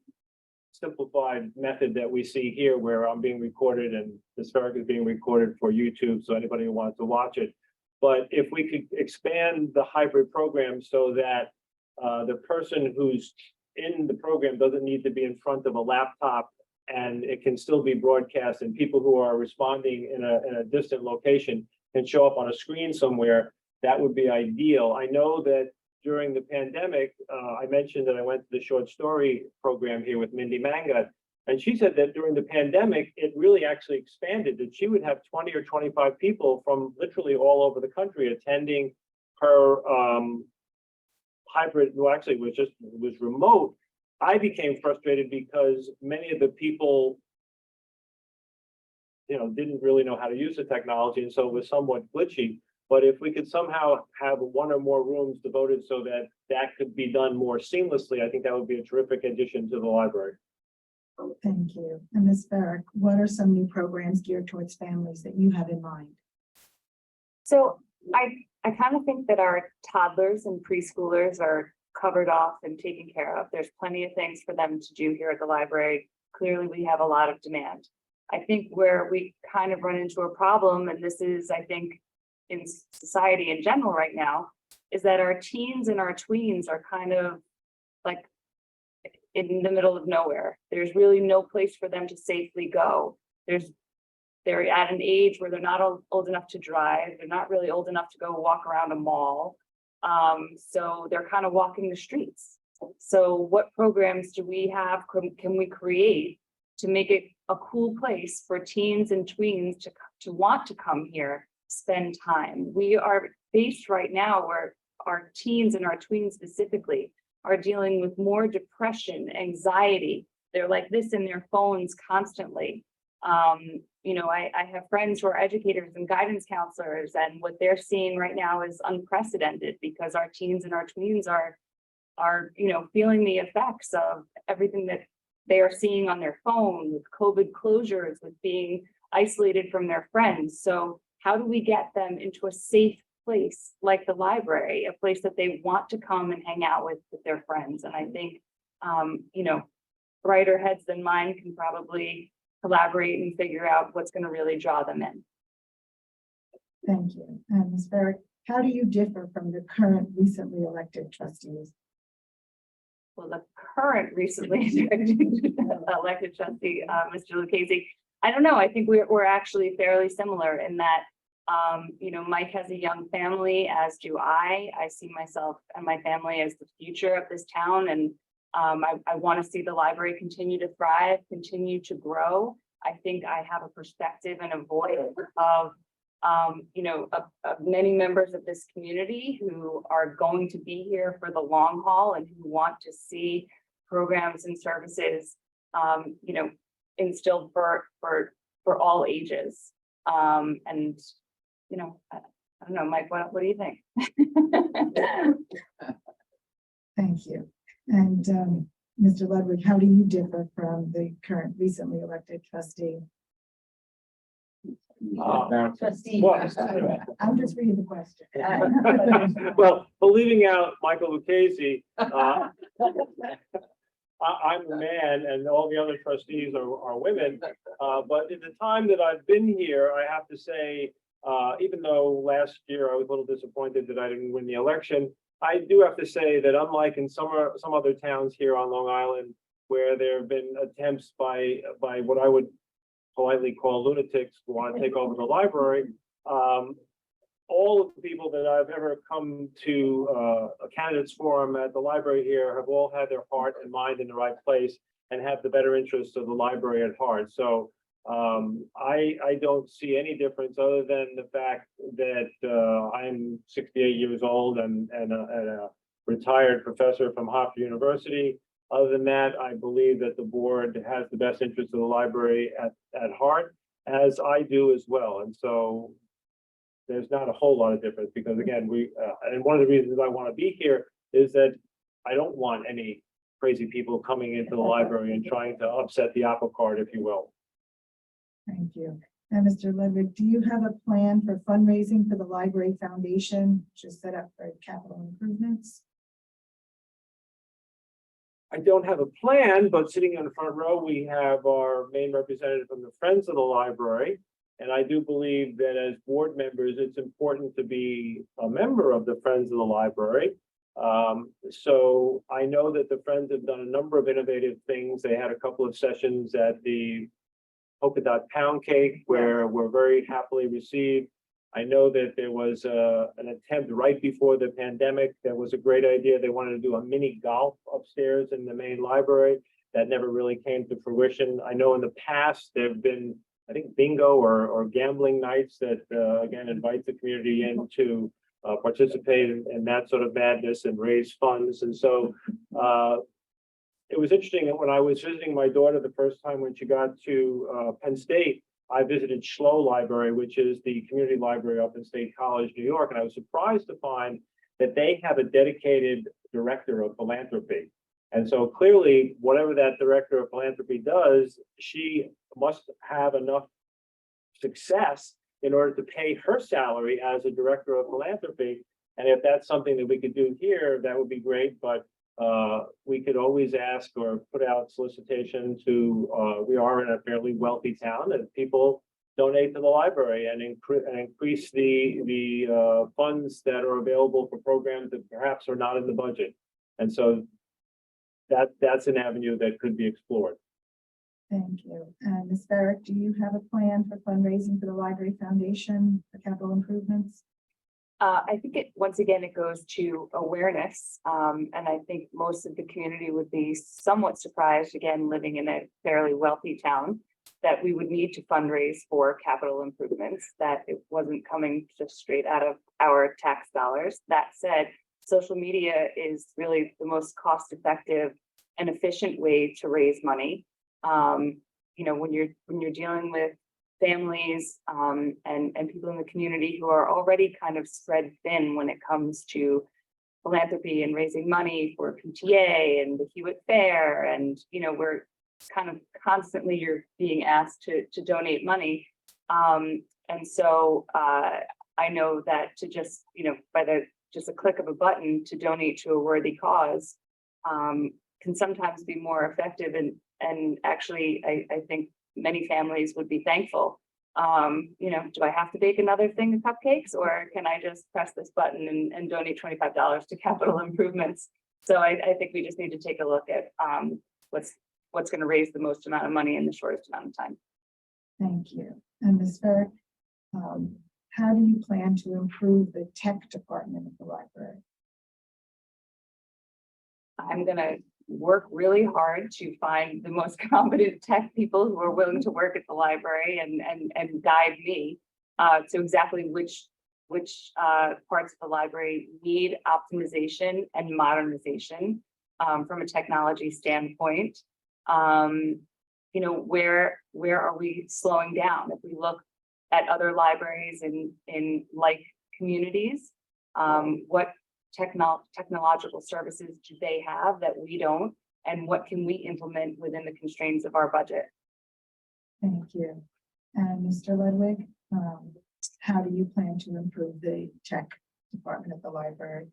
simplified method that we see here, where I'm being recorded and the Spheric is being recorded for YouTube, so anybody who wants to watch it. But if we could expand the hybrid program so that the person who's in the program doesn't need to be in front of a laptop, and it can still be broadcast, and people who are responding in a distant location can show up on a screen somewhere, that would be ideal. I know that during the pandemic, I mentioned that I went to the short story program here with Mindy Mangat, and she said that during the pandemic, it really actually expanded, that she would have 20 or 25 people from literally all over the country attending her hybrid, well, actually it was remote. I became frustrated because many of the people, didn't really know how to use the technology, and so it was somewhat glitchy. But if we could somehow have one or more rooms devoted so that that could be done more seamlessly, I think that would be a terrific addition to the library. Thank you. And Ms. Farrick, what are some new programs geared towards families that you have in mind? So I kind of think that our toddlers and preschoolers are covered off and taken care of. There's plenty of things for them to do here at the library. Clearly, we have a lot of demand. I think where we kind of run into a problem, and this is, I think, in society in general right now, is that our teens and our tweens are kind of like in the middle of nowhere. There's really no place for them to safely go. They're at an age where they're not old enough to drive. They're not really old enough to go walk around a mall. So they're kind of walking the streets. So what programs do we have, can we create to make it a cool place for teens and tweens to want to come here, spend time? We are faced right now where our teens and our tweens specifically are dealing with more depression, anxiety. They're like this in their phones constantly. I have friends who are educators and guidance counselors, and what they're seeing right now is unprecedented because our teens and our tweens are feeling the effects of everything that they are seeing on their phone, with COVID closures, with being isolated from their friends. So how do we get them into a safe place like the library, a place that they want to come and hang out with their friends? And I think, brighter heads than mine can probably collaborate and figure out what's going to really draw them in. Thank you. And Ms. Farrick, how do you differ from the current recently elected trustees? Well, the current recently elected trustee, Mr. Lucchese, I don't know. I think we're actually fairly similar in that, Mike has a young family, as do I. I see myself and my family as the future of this town, and I want to see the library continue to thrive, continue to grow. I think I have a perspective and a voice of many members of this community who are going to be here for the long haul and who want to see programs and services, instilled for all ages. I don't know, Mike, what do you think? Thank you. And Mr. Ludwig, how do you differ from the current recently elected trustee? Trustee. I'm just reading the question. Well, leaving out Michael Lucchese, I'm a man and all the other trustees are women. But in the time that I've been here, I have to say, even though last year I was a little disappointed that I didn't win the election, I do have to say that unlike in some other towns here on Long Island, where there have been attempts by what I would politely call lunatics who want to take over the library, all of the people that I've ever come to a candidates forum at the library here have all had their heart and mind in the right place and have the better interests of the library at heart. So I don't see any difference other than the fact that I'm 68 years old and a retired professor from Hofstra University. Other than that, I believe that the board has the best interest of the library at heart, as I do as well. And so there's not a whole lot of difference because, again, and one of the reasons I want to be here is that I don't want any crazy people coming into the library and trying to upset the apple cart, if you will. Thank you. And Mr. Ludwig, do you have a plan for fundraising for the Library Foundation, which is set up for capital improvements? I don't have a plan, but sitting in the front row, we have our main representative from the Friends of the Library. And I do believe that as board members, it's important to be a member of the Friends of the Library. So I know that the Friends have done a number of innovative things. They had a couple of sessions at the Polka Dot Pound Cake where we're very happily received. I know that there was an attempt right before the pandemic. That was a great idea. They wanted to do a mini golf upstairs in the main library. That never really came to fruition. I know in the past there have been, I think, bingo or gambling nights that again invite the community in to participate in that sort of madness and raise funds. And so it was interesting that when I was visiting my daughter the first time when she got to Penn State, I visited Schlow Library, which is the community library up in State College, New York, and I was surprised to find that they have a dedicated director of philanthropy. And so clearly, whatever that director of philanthropy does, she must have enough success in order to pay her salary as a director of philanthropy. And if that's something that we could do here, that would be great. But we could always ask or put out solicitation to, we are in a fairly wealthy town, and people donate to the library and increase the funds that are available for programs that perhaps are not in the budget. And so that's an avenue that could be explored. Thank you. And Ms. Barrett, do you have a plan for fundraising for the Library Foundation for capital improvements? I think once again, it goes to awareness. And I think most of the community would be somewhat surprised, again, living in a fairly wealthy town, that we would need to fundraise for capital improvements, that it wasn't coming just straight out of our tax dollars. That said, social media is really the most cost-effective and efficient way to raise money. You know, when you're dealing with families and people in the community who are already kind of spread thin when it comes to philanthropy and raising money for PTA and the Hewitt Fair, and you know, we're kind of constantly you're being asked to donate money, and so I know that to just, you know, by just a click of a button to donate to a worthy cause can sometimes be more effective, and actually I think many families would be thankful. You know, do I have to bake another thing of cupcakes, or can I just press this button and donate $25 to capital improvements? So I think we just need to take a look at what's going to raise the most amount of money in the shortest amount of time. Thank you. And Ms. Ferrick, how do you plan to improve the tech department of the library? I'm going to work really hard to find the most competent tech people who are willing to work at the library and guide me to exactly which parts of the library need optimization and modernization from a technology standpoint. You know, where are we slowing down? If we look at other libraries in like communities, what technological services do they have that we don't, and what can we implement within the constraints of our budget? Thank you. And Mr. Ludwig, how do you plan to improve the tech department at the library?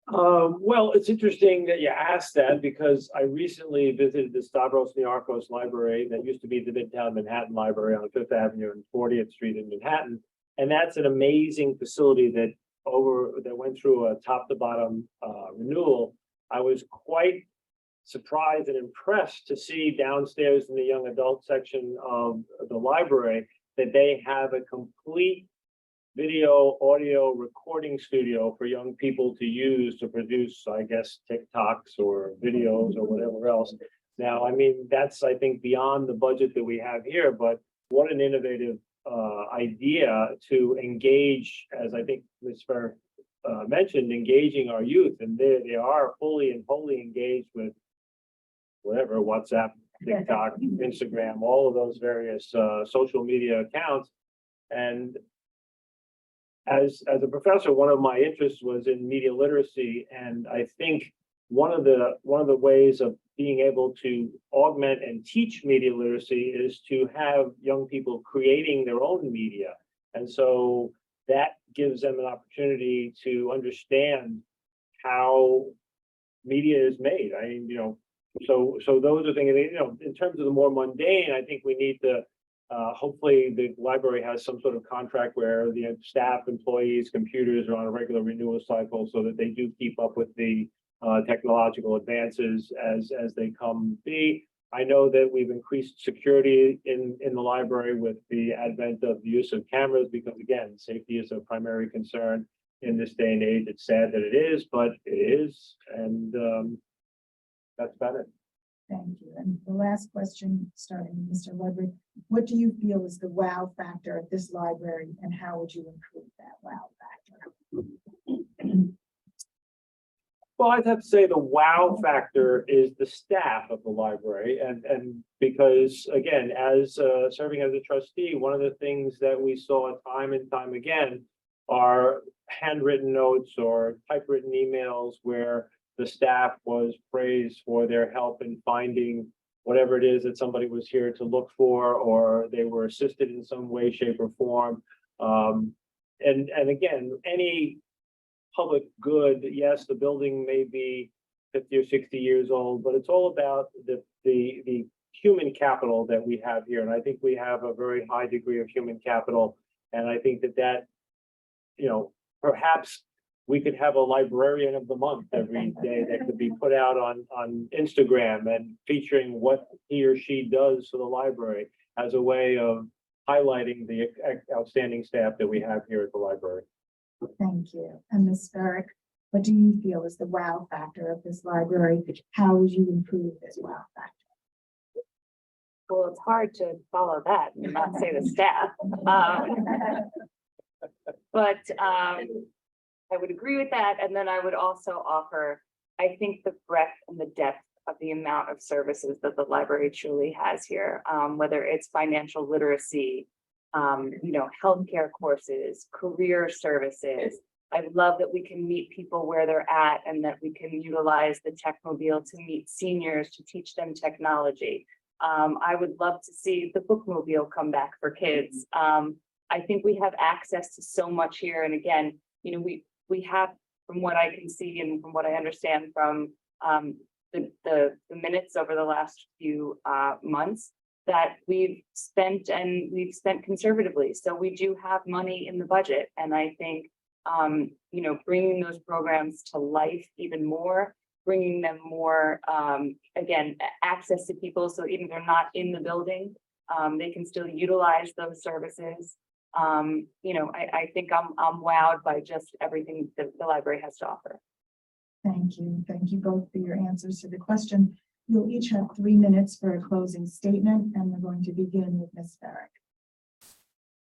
Well, it's interesting that you asked that, because I recently visited the Stavros Niarchos Library that used to be the Midtown Manhattan Library on 5th Avenue and 40th Street in Manhattan. And that's an amazing facility that went through a top to bottom renewal. I was quite surprised and impressed to see downstairs in the young adult section of the library that they have a complete video audio recording studio for young people to use to produce, I guess, TikToks or videos or whatever else. Now, I mean, that's, I think, beyond the budget that we have here, but what an innovative idea to engage, as I think Ms. Fair mentioned, engaging our youth, and they are fully and wholly engaged with whatever, WhatsApp, TikTok, Instagram, all of those various social media accounts. And as a professor, one of my interests was in media literacy, and I think one of the ways of being able to augment and teach media literacy is to have young people creating their own media. And so that gives them an opportunity to understand how media is made. I mean, so those are things, in terms of the more mundane, I think we need to, hopefully the library has some sort of contract where the staff, employees, computers are on a regular renewal cycle so that they do keep up with the technological advances as they come be. I know that we've increased security in the library with the advent of the use of cameras, because again, safety is a primary concern in this day and age. It's sad that it is, but it is, and that's about it. Thank you. And the last question, starting with Mr. Ludwig, what do you feel is the wow factor at this library, and how would you improve that wow factor? Well, I'd have to say the wow factor is the staff of the library, and because again, as serving as a trustee, one of the things that we saw time and time again are handwritten notes or typewritten emails where the staff was praised for their help in finding whatever it is that somebody was here to look for, or they were assisted in some way, shape, or form. And again, any public good, yes, the building may be 50 or 60 years old, but it's all about the human capital that we have here. And I think we have a very high degree of human capital. And I think that perhaps we could have a librarian of the month every day that could be put out on Instagram and featuring what he or she does for the library as a way of highlighting the outstanding staff that we have here at the library. Thank you. And Ms. Ferrick, what do you feel is the wow factor of this library? How would you improve this wow factor? Well, it's hard to follow that and not say the staff. But I would agree with that. And then I would also offer, I think, the breadth and the depth of the amount of services that the library truly has here, whether it's financial literacy, healthcare courses, career services. I love that we can meet people where they're at, and that we can utilize the Techmobile to meet seniors, to teach them technology. I would love to see the bookmobile come back for kids. I think we have access to so much here. And again, we have, from what I can see and from what I understand from the minutes over the last few months, that we've spent conservatively. So we do have money in the budget. And I think, bringing those programs to life even more, bringing them more, again, access to people. So even if they're not in the building, they can still utilize those services. I think I'm wowed by just everything that the library has to offer. Thank you. Thank you both for your answers to the question. You'll each have 3 minutes for a closing statement, and we're going to begin with Ms. Ferrick.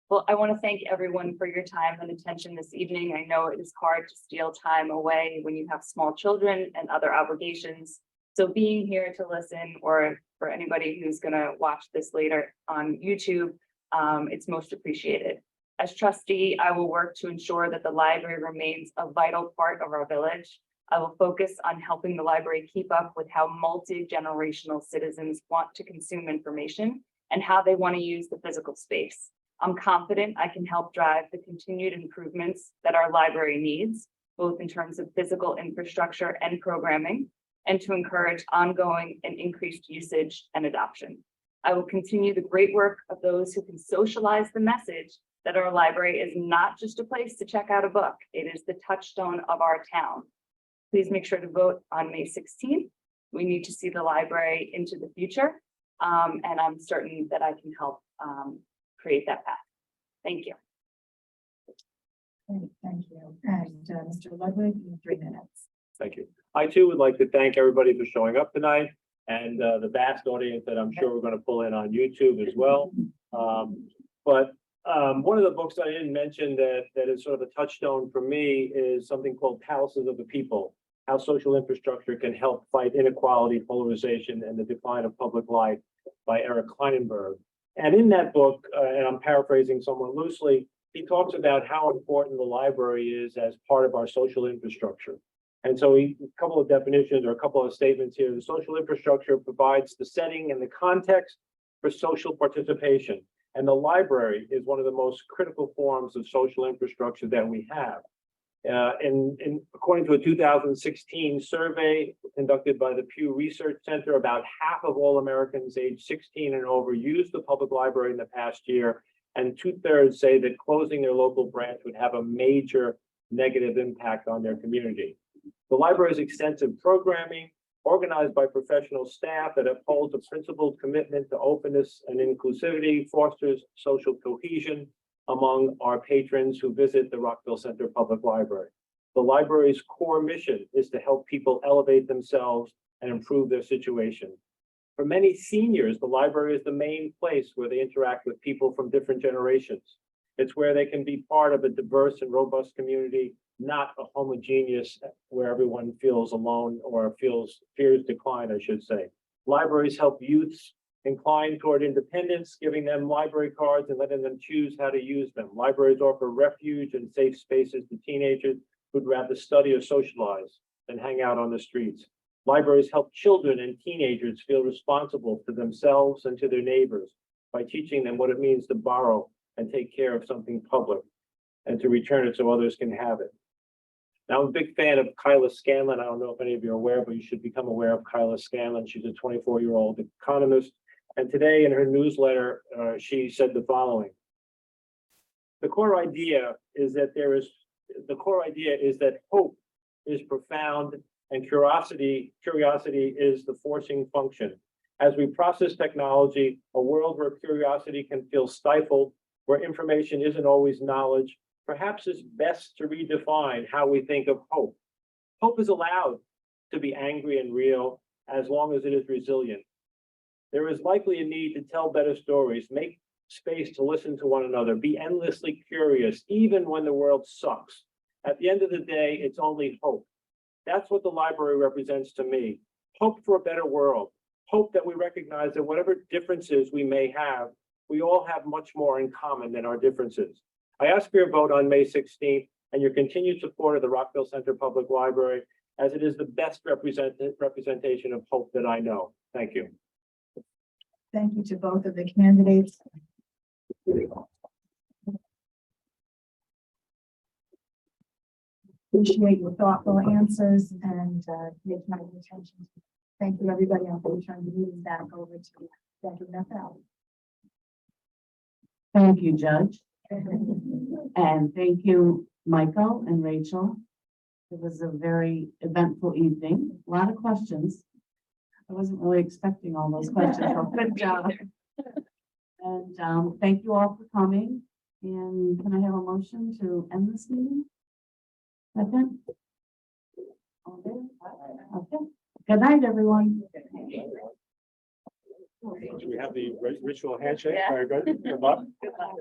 Well, I want to thank everyone for your time and attention this evening. I know it is hard to steal time away when you have small children and other obligations. So being here to listen, or for anybody who's going to watch this later on YouTube, it's most appreciated. As trustee, I will work to ensure that the library remains a vital part of our village. I will focus on helping the library keep up with how multi-generational citizens want to consume information and how they want to use the physical space. I'm confident I can help drive the continued improvements that our library needs, both in terms of physical infrastructure and programming, and to encourage ongoing and increased usage and adoption. I will continue the great work of those who can socialize the message that our library is not just a place to check out a book. It is the touchstone of our town. Please make sure to vote on May 16th. We need to see the library into the future, and I'm certain that I can help create that path. Thank you. Great, thank you. And Mr. Ludwig, you have 3 minutes. Thank you. I too would like to thank everybody for showing up tonight, and the vast audience that I'm sure we're going to pull in on YouTube as well. But one of the books I didn't mention that is sort of a touchstone for me is something called Palaces of the People: How Social Infrastructure Can Help Fight Inequality, Polarization, and the Decline of Public Life, by Eric Kleinenberg. And in that book, and I'm paraphrasing somewhat loosely, he talks about how important the library is as part of our social infrastructure. And so a couple of definitions or a couple of statements here. The social infrastructure provides the setting and the context for social participation. And the library is one of the most critical forms of social infrastructure that we have. According to a 2016 survey conducted by the Pew Research Center, about half of all Americans aged 16 and over used the public library in the past year, and 2/3 say that closing their local branch would have a major negative impact on their community. The library's extensive programming, organized by professional staff that upholds a principled commitment to openness and inclusivity, fosters social cohesion among our patrons who visit the Rockville Center Public Library. The library's core mission is to help people elevate themselves and improve their situation. For many seniors, the library is the main place where they interact with people from different generations. It's where they can be part of a diverse and robust community, not a homogeneous where everyone feels alone or fears decline, I should say. Libraries help youths inclined toward independence, giving them library cards and letting them choose how to use them. Libraries offer refuge and safe spaces to teenagers who'd rather study or socialize than hang out on the streets. Libraries help children and teenagers feel responsible to themselves and to their neighbors by teaching them what it means to borrow and take care of something public and to return it so others can have it. Now, I'm a big fan of Kyla Scanlon. I don't know if any of you are aware, but you should become aware of Kyla Scanlon. She's a 24-year-old economist. And today in her newsletter, she said the following. The core idea is that hope is profound and curiosity is the forcing function. As we process technology, a world where curiosity can feel stifled, where information isn't always knowledge, perhaps it's best to redefine how we think of hope. Hope is allowed to be angry and real as long as it is resilient. There is likely a need to tell better stories, make space to listen to one another, be endlessly curious, even when the world sucks. At the end of the day, it's only hope. That's what the library represents to me. Hope for a better world. Hope that we recognize that whatever differences we may have, we all have much more in common than our differences. I ask for your vote on May 16th and your continued support of the Rockville Center Public Library, as it is the best representation of hope that I know. Thank you. Thank you to both of the candidates. Appreciate your thoughtful answers and making my attention. Thank you, everybody. I'm going to turn the meeting back over to Dr. Bethel. Thank you, Judge. And thank you, Michael and Rachel. It was a very eventful evening, a lot of questions. I wasn't really expecting all those questions, so good job. And thank you all for coming. And can I have a motion to end this meeting? Second? Okay. Good night, everyone. Do we have the ritual handshake? Very good. Good luck. Good luck.